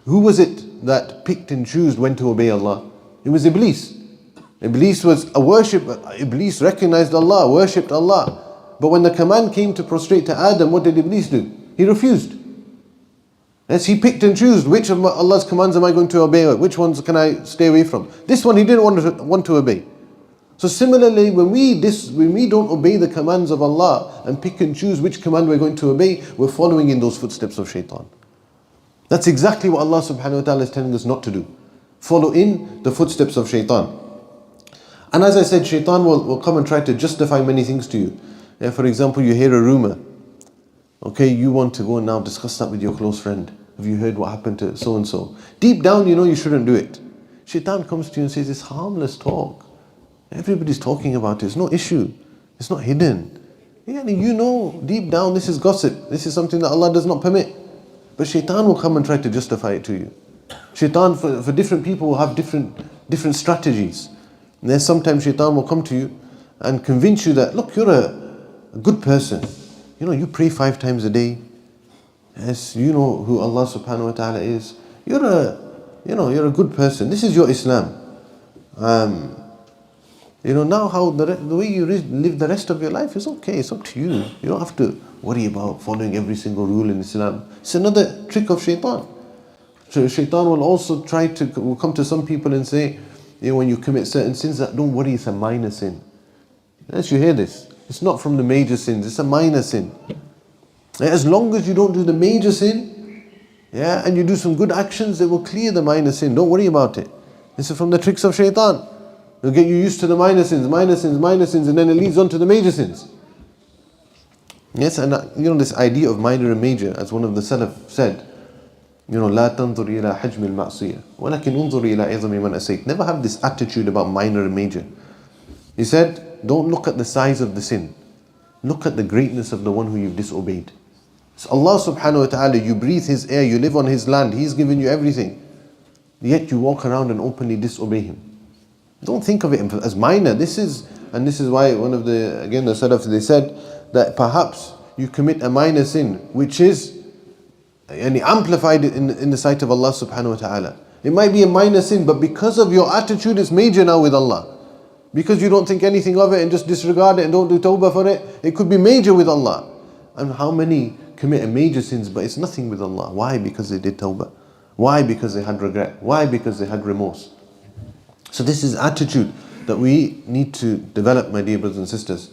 Who was it that picked and chose when to obey Allah? It was Iblis. Iblis was a worshipper. Iblis recognized Allah, worshipped Allah. But when the command came to prostrate to Adam, what did Iblis do? He refused. Yes, he picked and chose which of Allah's commands am I going to obey, which ones can I stay away from. This one he didn't want to obey. So similarly, when we don't obey the commands of Allah and pick and choose which command we're going to obey, we're following in those footsteps of Shaytaan. That's exactly what Allah subhanahu wa ta'ala is telling us not to do. Follow in the footsteps of Shaytaan. And as I said, Shaytaan will come and try to justify many things to you. Yeah, for example, you hear a rumor. Okay, you want to go and now discuss that with your close friend. Have you heard what happened to so and so? Deep down, you know you shouldn't do it. Shaytaan comes to you and says, it's harmless talk. Everybody's talking about it. It's no issue. It's not hidden. Yeah, you know deep down this is gossip. This is something that Allah does not permit. But Shaytaan will come and try to justify it to you. Shaytaan for different people will have different strategies. And then sometimes Shaytaan will come to you and convince you that, look, you're a good person. You know, you pray 5 times a day. Yes, you know who Allah subhanahu wa ta'ala is. You're a good person. This is your Islam. Now how the way you live the rest of your life is okay. It's up to you. You don't have to worry about following every single rule in Islam. It's another trick of Shaytaan. So Shaytaan will also will come to some people and say, when you commit certain sins, that don't worry, it's a minor sin. Yes, you hear this. It's not from the major sins, it's a minor sin. As long as you don't do the major sin, and you do some good actions, it will clear the minor sin. Don't worry about it. This is from the tricks of Shaytaan. It'll get you used to the minor sins, and then it leads on to the major sins. Yes, and this idea of minor and major, as one of the Salaf said, لا تنظر إلى حجم المعصية ولكن انظر إلى عظم من أسيت. Never have this attitude about minor and major. He said, don't look at the size of the sin. Look at the greatness of the one who you've disobeyed. It's Allah subhanahu wa ta'ala, you breathe His air, you live on His land, He's given you everything. Yet you walk around and openly disobey Him. Don't think of it as minor. This is why one of the Salaf, they said that perhaps you commit a minor sin which is amplified in the sight of Allah subhanahu wa ta'ala. It might be a minor sin, but because of your attitude it's major now with Allah. Because you don't think anything of it and just disregard it and don't do tawbah for it, it could be major with Allah. And how many commit major sins but it's nothing with Allah? Why? Because they did tawbah. Why? Because they had regret. Why? Because they had remorse. So this is attitude that we need to develop, my dear brothers and sisters.